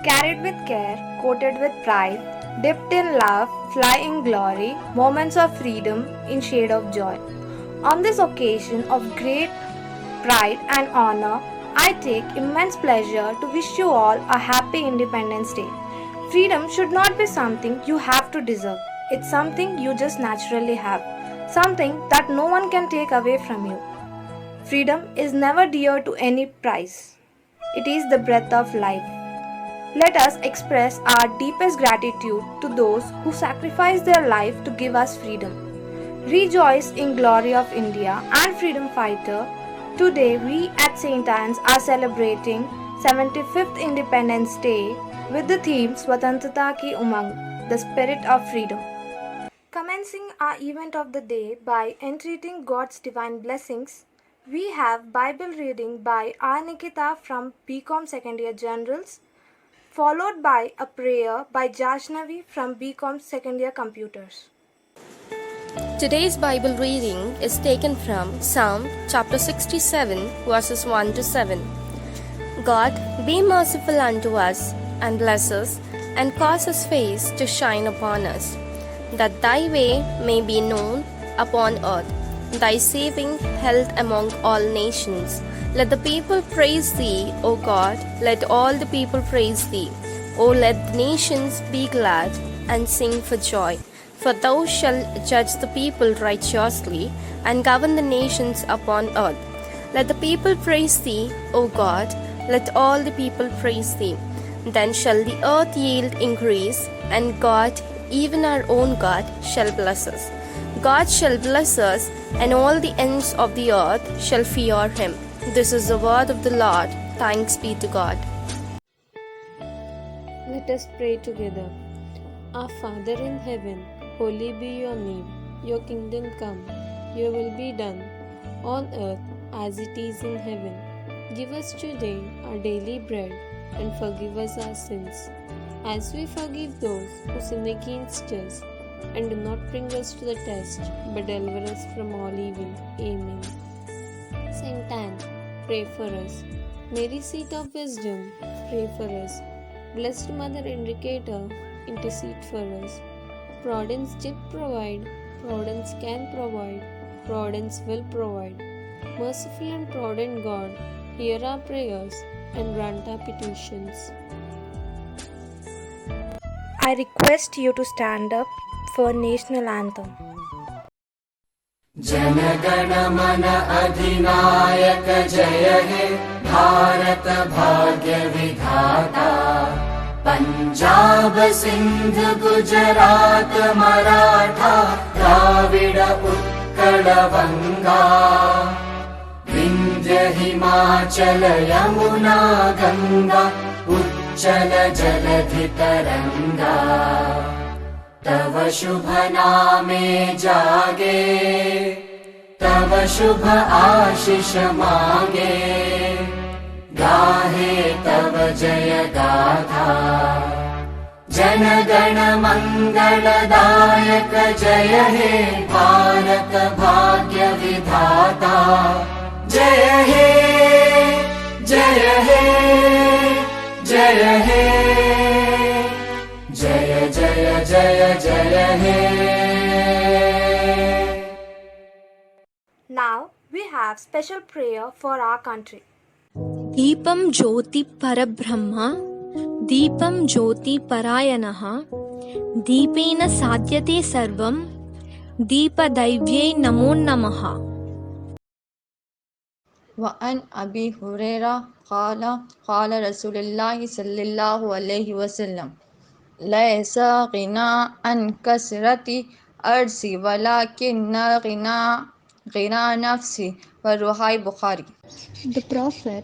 Carried with care, coated with pride, dipped in love, fly in glory, moments of freedom in shade of joy. On this occasion of great pride and honor, I take immense pleasure to wish you all a happy Independence Day. Freedom should not be something you have to deserve. It's something you just naturally have, something that no one can take away from you. Freedom is never dear to any price. It is the breath of life. Let us express our deepest gratitude to those who sacrificed their life to give us freedom. Rejoice in glory of India and freedom fighter. Today we at St. Anne's are celebrating 75th Independence Day with the theme Swatantrata Ki Umang, the spirit of freedom. Commencing our event of the day by entreating God's divine blessings, we have Bible reading by R. Nikita from BCom Second Year Generals, followed by a prayer by Jashnavi from BCom Second Year Computers. Today's Bible reading is taken from Psalm chapter 67 verses 1 to 7. God, be merciful unto us and bless us and cause his face to shine upon us, that thy way may be known upon earth, thy saving health among all nations. Let the people praise thee, O God, let all the people praise thee. O let the nations be glad and sing for joy. For thou shalt judge the people righteously and govern the nations upon earth. Let the people praise thee, O God, let all the people praise thee. Then shall the earth yield increase, and God, even our own God, shall bless us. God shall bless us, and all the ends of the earth shall fear him. This is the word of the Lord. Thanks be to God. Let us pray together. Our Father in heaven, holy be your name. Your kingdom come, your will be done, on earth as it is in heaven. Give us today our daily bread, and forgive us our sins, as we forgive those who sin against us. And do not bring us to the test, but deliver us from all evil. Amen. Saint Anne, pray for us. Mary, seat of wisdom, pray for us. Blessed Mother Indicator, intercede for us. Providence did provide, Providence can provide, Providence will provide. Merciful and provident God, hear our prayers and grant our petitions. I request you to stand up for national anthem. जनगण मन अधिनायक जय हे भारत भाग्य विधाता पंजाब सिंध गुजरात मराठा द्राविड उत्कल बंगा विंध्य हिमाचल यमुना गंगा उच्चल जलधि तरंगा तव शुभ नामे जागे तव शुभ आशीष मागे गाहे तव जय गाथा जन गण मंगलदायक जय हे भारत भाग्य विधाता जय हे जय हे जय हे जय जय जय जय हे. Now we have special prayer for our country. दीपं ज्योति परब्रह्म दीपं ज्योति परायणः दीपेन साध्यते सर्वं दीपदैव्यै नमो नमः. वअन अबी हुरैरा क़ाल क़ाल रसूलुल्लाह सल्लल्लाहु अलैहि वसल्लम लैसा गिना अन कसरति अर्ज़ि वलाकिन्ना गिना नफ्सी व रुहाई Bukhari. The Prophet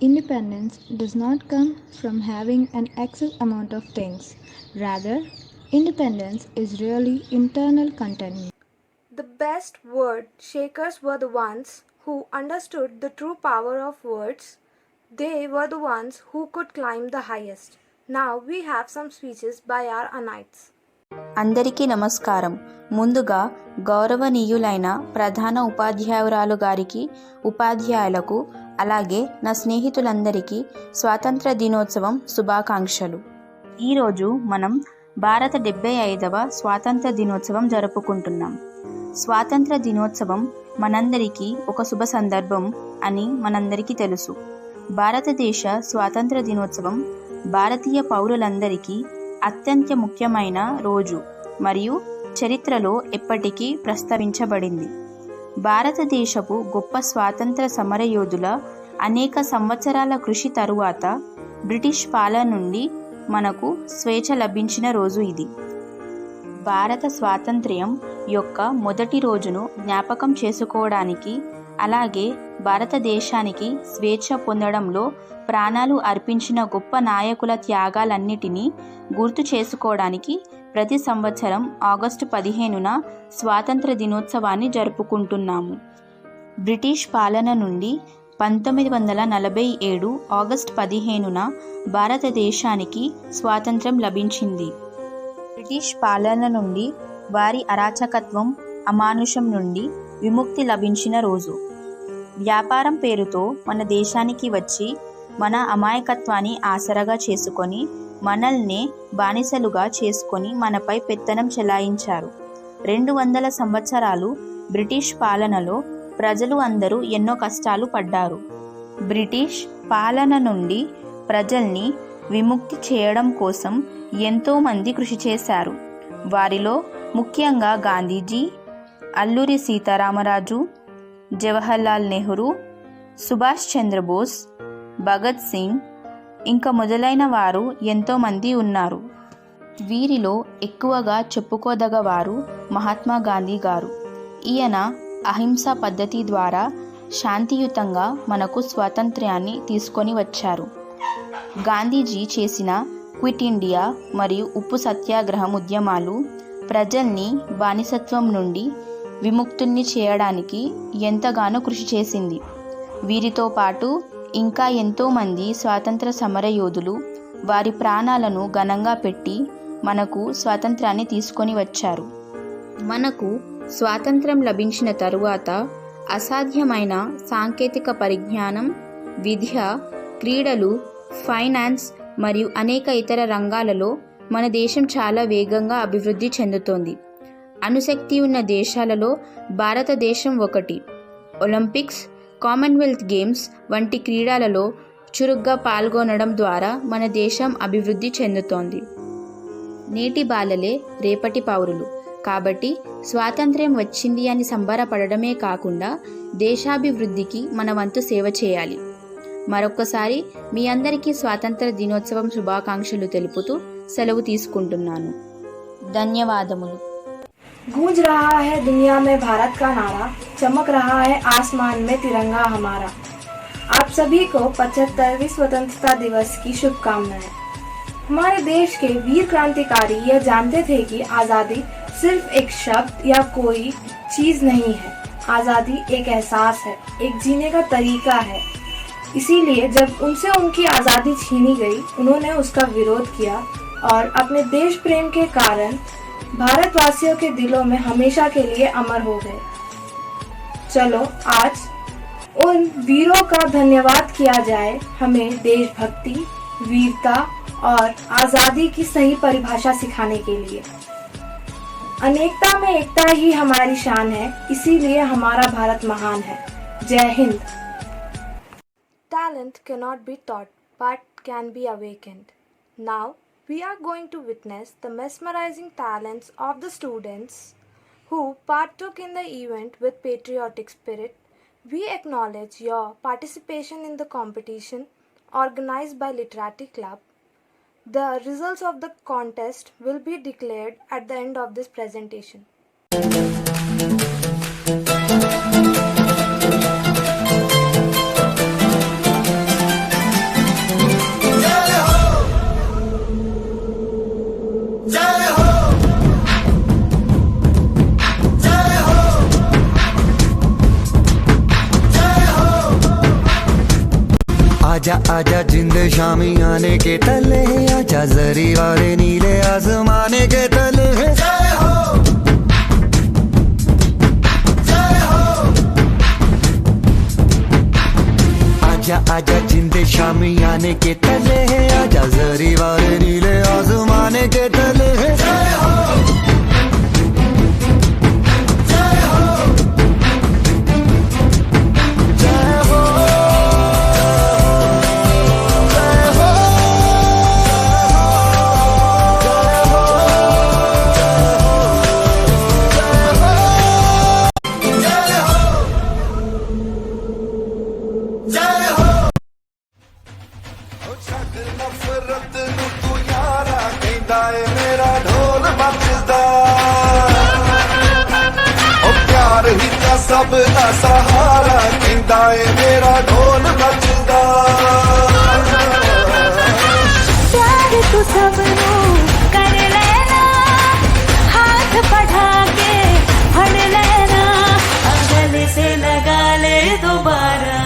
independence does not come from having an excess amount of things. Rather, independence is really internal contentment. The best word shakers were the ones who understood the true power of words. They were the ones who could climb the highest. Now we have some speeches by our Anites. అందరికీ నమస్కారం. ముందుగా గౌరవనీయులైన ప్రధాన ఉపాధ్యాయురాలు గారికి, ఉపాధ్యాయులకు, అలాగే నా స్నేహితులందరికీ స్వాతంత్ర దినోత్సవం శుభాకాంక్షలు. ఈరోజు మనం భారత 75వ స్వాతంత్ర దినోత్సవం జరుపుకుంటున్నాం. స్వాతంత్ర దినోత్సవం మనందరికీ ఒక శుభ సందర్భం అని మనందరికీ తెలుసు. భారతదేశ స్వాతంత్ర దినోత్సవం భారతీయ పౌరులందరికీ అత్యంత ముఖ్యమైన రోజు మరియు చరిత్రలో ఎప్పటికీ ప్రస్తావించబడింది. భారతదేశపు గొప్ప స్వాతంత్ర సమరయోధుల అనేక సంవత్సరాల కృషి తరువాత బ్రిటిష్ పాలన నుండి మనకు స్వేచ్ఛ లభించిన రోజు ఇది. భారత స్వాతంత్ర్యం యొక్క మొదటి రోజును జ్ఞాపకం చేసుకోవడానికి, అలాగే భారతదేశానికి స్వేచ్ఛ పొందడంలో ప్రాణాలు అర్పించిన గొప్ప నాయకుల త్యాగాలన్నిటినీ గుర్తు చేసుకోవడానికి ప్రతి సంవత్సరం ఆగస్టు 15న స్వాతంత్ర దినోత్సవాన్ని జరుపుకుంటున్నాము. బ్రిటిష్ పాలన నుండి 1947 ఆగస్టు 15న భారతదేశానికి స్వాతంత్ర్యం లభించింది. బ్రిటిష్ పాలన నుండి, వారి అరాచకత్వం, అమానుషం నుండి విముక్తి లభించిన రోజు. వ్యాపారం పేరుతో మన దేశానికి వచ్చి మన అమాయకత్వాన్ని ఆసరాగా చేసుకొని మనల్నే బానిసలుగా చేసుకొని మనపై పెత్తనం చెలాయించారు. 200 సంవత్సరాలు బ్రిటిష్ పాలనలో ప్రజలు అందరూ ఎన్నో కష్టాలు పడ్డారు. బ్రిటిష్ పాలన నుండి ప్రజల్ని విముక్తి చేయడం కోసం ఎంతోమంది కృషి చేశారు. వారిలో ముఖ్యంగా గాంధీజీ, అల్లూరి సీతారామరాజు, జవహర్లాల్ నెహ్రూ, సుభాష్ చంద్రబోస్, భగత్ సింగ్ ఇంకా మొదలైన వారు ఎంతోమంది ఉన్నారు. వీరిలో ఎక్కువగా చెప్పుకోదగవారు మహాత్మా గాంధీ గారు. ఈయన అహింసా పద్ధతి ద్వారా శాంతియుతంగా మనకు స్వాతంత్ర్యాన్ని తీసుకొని వచ్చారు. గాంధీజీ చేసిన క్విట్ ఇండియా మరియు ఉప్పు సత్యాగ్రహం ఉద్యమాలు ప్రజల్ని బానిసత్వం నుండి విముక్తుల్ని చేయడానికి ఎంతగానో కృషి చేసింది. వీరితో పాటు ఇంకా ఎంతోమంది స్వాతంత్ర సమరయోధులు వారి ప్రాణాలను ఘనంగా పెట్టి మనకు స్వాతంత్రాన్ని తీసుకొని వచ్చారు. మనకు స్వాతంత్రం లభించిన తరువాత అసాధ్యమైన సాంకేతిక పరిజ్ఞానం, విద్య, క్రీడలు, ఫైనాన్స్ మరియు అనేక ఇతర రంగాలలో మన దేశం చాలా వేగంగా అభివృద్ధి చెందుతోంది. అణుశక్తి ఉన్న దేశాలలో భారతదేశం ఒకటి. ఒలింపిక్స్, కామన్వెల్త్ గేమ్స్ వంటి క్రీడలలో చురుగ్గా పాల్గొనడం ద్వారా మన దేశం అభివృద్ధి చెందుతోంది. నేటి బాలలే రేపటి పౌరులు కాబట్టి స్వాతంత్ర్యం వచ్చింది అని సంబరపడమే కాకుండా దేశాభివృద్ధికి మన వంతు సేవ చేయాలి. మరొక్కసారి మీ అందరికీ స్వాతంత్ర దినోత్సవం శుభాకాంక్షలు తెలుపుతూ సెలవు తీసుకుంటున్నాను. ధన్యవాదములు. गूंज रहा है दुनिया में भारत का नारा, चमक रहा है आसमान में तिरंगा हमारा। आप सभी को 75वीं स्वतंत्रता दिवस की शुभकामनाएं। हमारे देश के वीर क्रांतिकारी यह जानते थे कि आज़ादी सिर्फ एक शब्द या कोई चीज़ नहीं है। आज़ादी एक एहसास है, एक जीने का तरीका है। इसीलिए जब उनसे उनकी आज़ादी छीनी गई, उन्होंने उसका विरोध किया और अपने देश प्रेम के कारण भारतवासियों के दिलों में हमेशा के लिए अमर हो गए। चलो आज उन वीरों का धन्यवाद किया जाए। हमें देशभक्ति, वीरता और आज़ादी की सही परिभाषा सिखाने के लिए। अनेकता में एकता ही हमारी शान है, इसीलिए हमारा भारत महान है। जय Hind. Talent cannot be taught but can be awakened. Now we are going to witness the mesmerizing talents of the students who partook in the event with patriotic spirit. We acknowledge your participation in the competition organized by Literati Club. The results of the contest will be declared at the end of this presentation. आजा आजा जिंद शामी आने के तले, आजा जरी वाले नीले आसमाने के तले। जय हो जय हो। शामी आने के तले है, आजा जरी वाले नीले आसमाने के तले है। जय हो जय हो जय हो जय हो नफरत नू तू यारा कहंदा ए मेरा ढोल मचदा, ओ प्यार ही ता सब दा सहारा कहंदा ए मेरा ढोल मचदा। प्यार तू सबनू कर लेना, हाथ बढ़ा के फड़ लेना, गले से लगा ले दोबारा।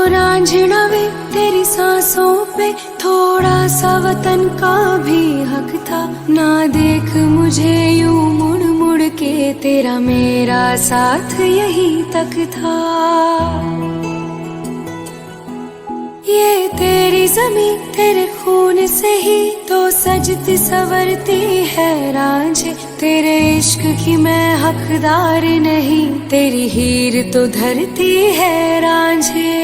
रांझना वे तेरी सांसों पे थोड़ा सा वतन का भी हक था, ना देख मुझे यूं मुड़ मुड़ के, तेरा मेरा साथ यही तक था। ये तेरी ज़मीं तेरे खून से ही तो सजती संवरती है रांझे, तेरे इश्क की मैं हकदार नहीं, तेरी हीर तो धरती है रांझे।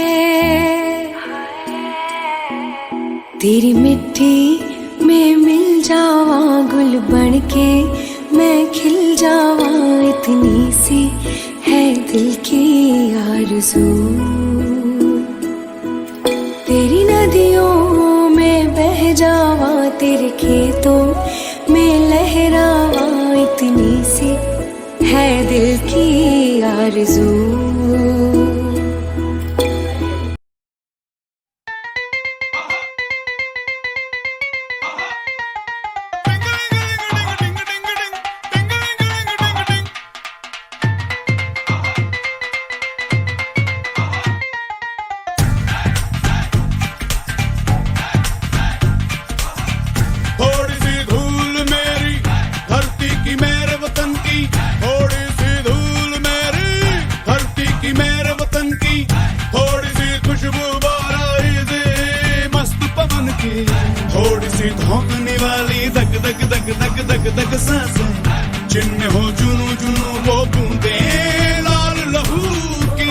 तेरी मिट्टी में मिल जावा गुल बन के, मैं खिल जावा, इतनी सी है दिल की आरज़ू। तेरी नदियों में बह जावा, तेरे खेतों में लहरावा, इतनी सी है दिल की आरज़ू। थोड़ी सी धोखने वाली धक धक धक धक धक धक सांसें, जिनमें हो जुनू जुनू वो बूंदे लाल लहू की,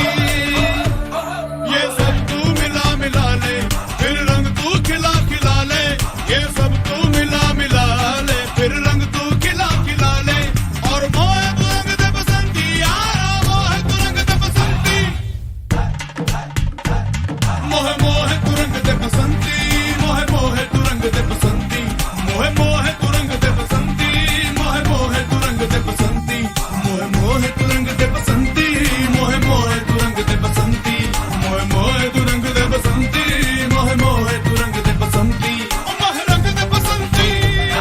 ये सब तू मिला मिला ले, फिर रंग तू खिला खिला ले, ये सब तू मिला मिला ले, फिर रंग तू खिला खिला ले। और मोह तू रंग दे बसंती यारा, मोह तू रंग दे बसंती, मोह मोह तू रंग दे बसंती, मोह मोह तू रंग दे बसंती, मोह मोह तू रंग दे बसंती, मोह मोह तू रंग दे बसंती, मोह मोह तू रंग दे बसंती, मोह मोह तू रंग दे बसंती, मोह मोह तू रंग दे बसंती, मोह मोह तू रंग दे बसंती, मोह रंग दे बसंती,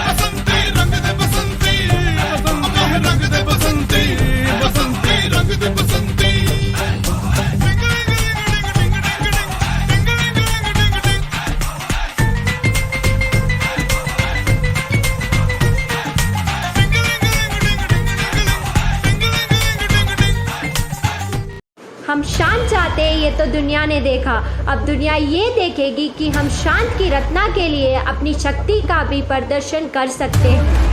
बसंती रंग दे बसंती, मोह रंग दे बसंती, बसंती रंग दे बसंती। हम शांत चाहते ये तो दुनिया ने देखा, अब दुनिया ये देखेगी कि हम शांत की रचना के लिए अपनी शक्ति का भी प्रदर्शन कर सकते हैं।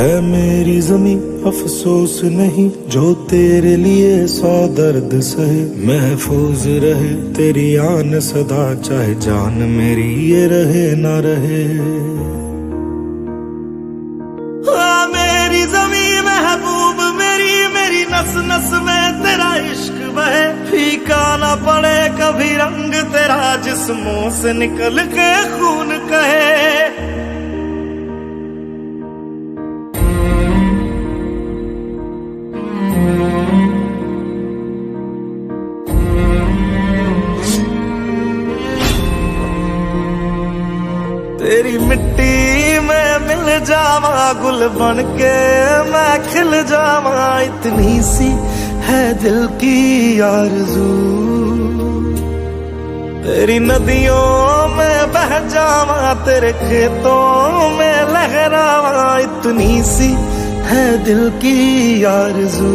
है मेरी ज़मीं अफसोस नहीं, जो तेरे लिए 100 दर्द सहे। महफूज रहे तेरी आन सदा, चाहे जान मेरी ये रहे ना रहे। मेरी ज़मीं महबूब मेरी, मेरी नस नस में तेरा इश्क बहे। फीका ना पड़े कभी रंग तेरा, जिस्मों से निकल के खून कहे। तेरी मिट्टी में मिल जावा, गुल बन के मैं खिल जावा। इतनी सी है दिल की आरज़ू, तेरी नदियों में बह जावा, तेरे खेतों में लहरावा। इतनी सी है दिल की आरज़ू।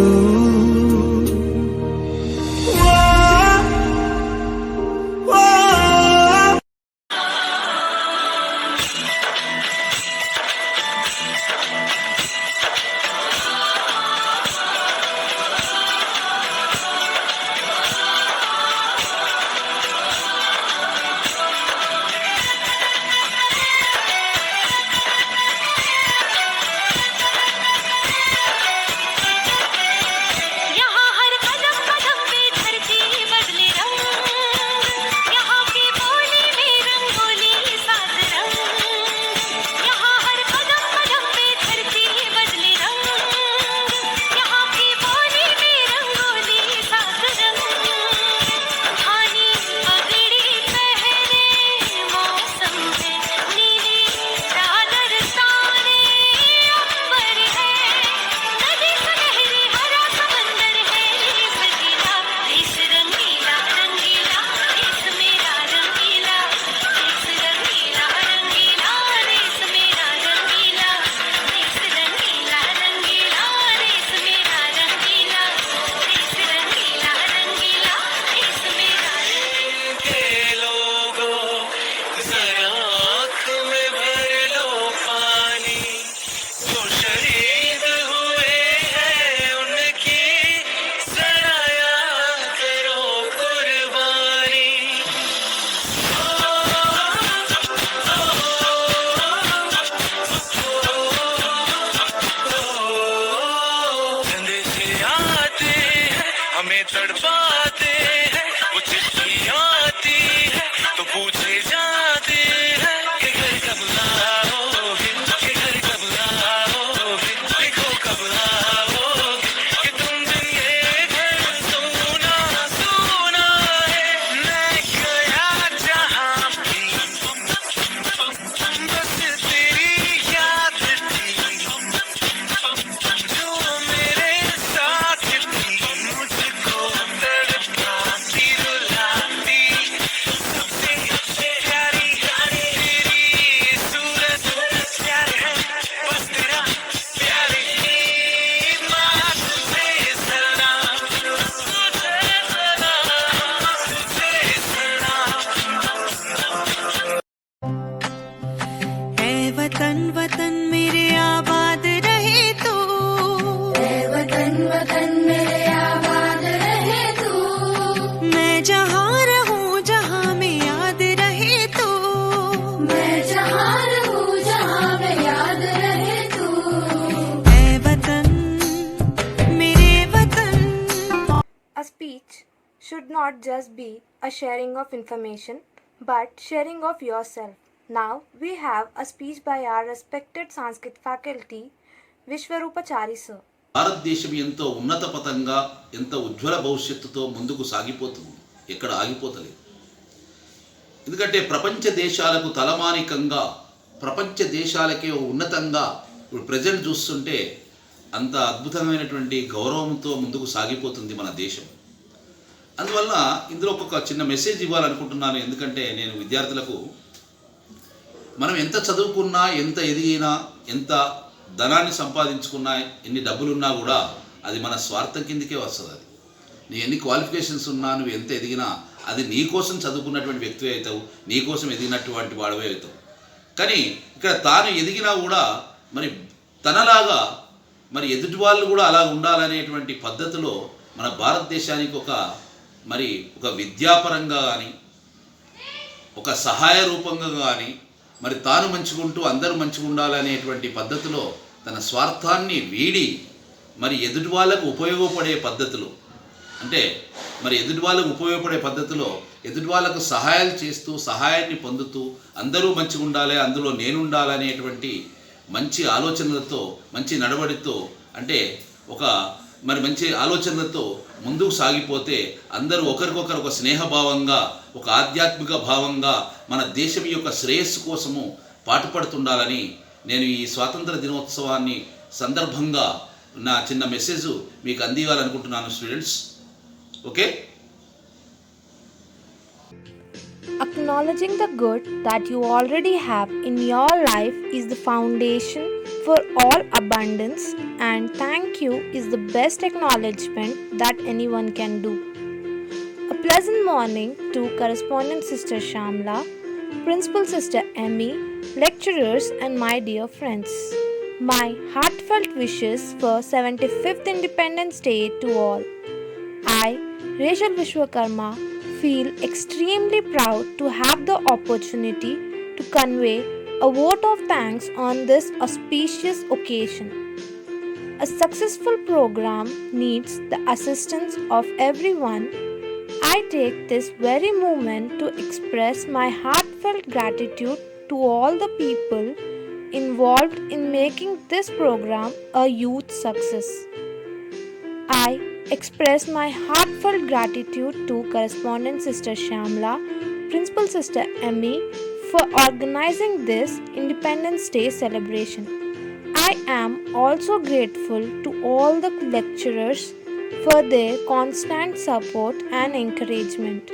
हमें तड़पाते हैं, वो चिट्ठी आती है तो पूछे जाते हैं कि घर कब आओगे, कि घर कब आओगे, देखो कब आओगे, कि तुम दिन ये घर सोना सोना है। मैं गया जहाँ भी बस तेरी याद थी, जो मेरे साथ थी, मुझको तड़पाती रुलाती, सबसे प्यारी तेरी सूरत प्यार है, बस तेरा प्यार ही माँ तुझे सलाम, तुझे सलाम। ऐ वतन वतन मेरे आबाद रहे तू, ऐ वतन वतन मेरे आबाद रहे तू। मैं जहाँ रहूँ जहाँ में याद रहे तू, मैं जहाँ रहूँ जहाँ में याद रहे तू। ऐ वतन मेरे वतन। A speech should not just be a sharing of information, but sharing of yourself. Now we have a speech by our respected Sanskrit faculty, Vishwarupachari sir. భారతదేశం ఎంతో ఉన్నత పథంగా ఎంతో ఉజ్వల భవిష్యత్తుతో ముందుకు సాగిపోతుంది, ఎక్కడ ఆగిపోతలేదు. ఎందుకంటే ప్రపంచ దేశాలకు తలమానికంగా, ప్రపంచ దేశాలకే ఉన్నతంగా ఇప్పుడు ప్రజెంట్ చూస్తుంటే అంత అద్భుతమైనటువంటి గౌరవంతో ముందుకు సాగిపోతుంది మన దేశం. అందువల్ల ఇందులో ఒక చిన్న మెసేజ్ ఇవ్వాలనుకుంటున్నాను. ఎందుకంటే నేను విద్యార్థులకు, మనం ఎంత చదువుకున్నా, ఎంత ఎదిగినా, ఎంత ధనాన్ని సంపాదించుకున్నా, ఎన్ని డబ్బులున్నా కూడా అది మన స్వార్థం కిందకే వస్తుంది. అది నీ ఎన్ని క్వాలిఫికేషన్స్ ఉన్నా, నువ్వు ఎంత ఎదిగినా అది నీ కోసం చదువుకున్నటువంటి వ్యక్తివే అవుతావు, నీ కోసం ఎదిగినటువంటి వాడవే అవుతావు. కానీ ఇక్కడ తాను ఎదిగినా కూడా మరి తనలాగా మరి ఎదుటి వాళ్ళు కూడా అలా ఉండాలనేటువంటి పద్ధతిలో మన భారతదేశానికి ఒక విద్యాపరంగా కానీ ఒక సహాయ రూపంగా కానీ మరి తాను మంచిగుంటూ అందరూ మంచిగా ఉండాలనేటువంటి పద్ధతిలో తన స్వార్థాన్ని వీడి మరి ఎదుటి వాళ్ళకు ఉపయోగపడే పద్ధతిలో, అంటే మరి ఎదుటి వాళ్ళకు ఉపయోగపడే పద్ధతిలో ఎదుటి వాళ్ళకు సహాయాలు చేస్తూ సహాయాన్ని పొందుతూ అందరూ మంచిగా ఉండాలి, అందులో నేను ఉండాలనేటువంటి మంచి ఆలోచనలతో మంచి నడవడితో, అంటే మంచి ఆలోచనలతో ముందుకు సాగిపోతే అందరూ ఒకరికొకరు ఒక స్నేహభావంగా ఒక ఆధ్యాత్మిక భావంగా మన దేశం యొక్క శ్రేయస్సు కోసము పాటుపడుతుండాలని నేను ఈ స్వాతంత్ర దినోత్సవాన్ని సందర్భంగా నా చిన్న మెసేజ్ మీకు అందివ్వాలనుకుంటున్నాను students. Okay. Acknowledging the good that you already have in your life is the foundation for all abundance, and thank you is the best acknowledgement that anyone can do. A pleasant morning to correspondent Sister Shamla, Principal Sister Emmy, lecturers and my dear friends. My heartfelt wishes for 75th Independence Day to all. I, Rachel Vishwakarma, feel extremely proud to have the opportunity to convey a vote of thanks on this auspicious occasion. A successful program needs the assistance of everyone. I take this very moment to express my heartfelt gratitude to all the people involved in making this program a huge success. I express my heartfelt gratitude to correspondent Sister Shamla, Principal Sister Emmy for organizing this Independence Day celebration. I am also grateful to all the lecturers for their constant support and encouragement.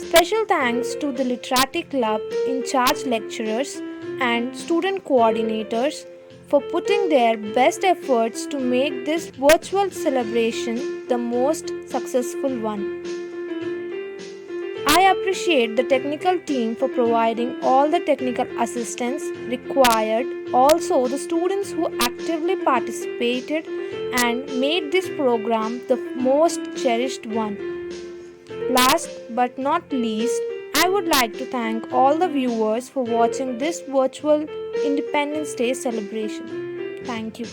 Special thanks to the Literati Club in charge lecturers and student coordinators for putting their best efforts to make this virtual celebration the most successful one. I appreciate the technical team for providing all the technical assistance required, also the students who actively participated and made this program the most cherished one. Last but not least, I would like to thank all the viewers for watching this virtual Independence Day celebration. Thank you.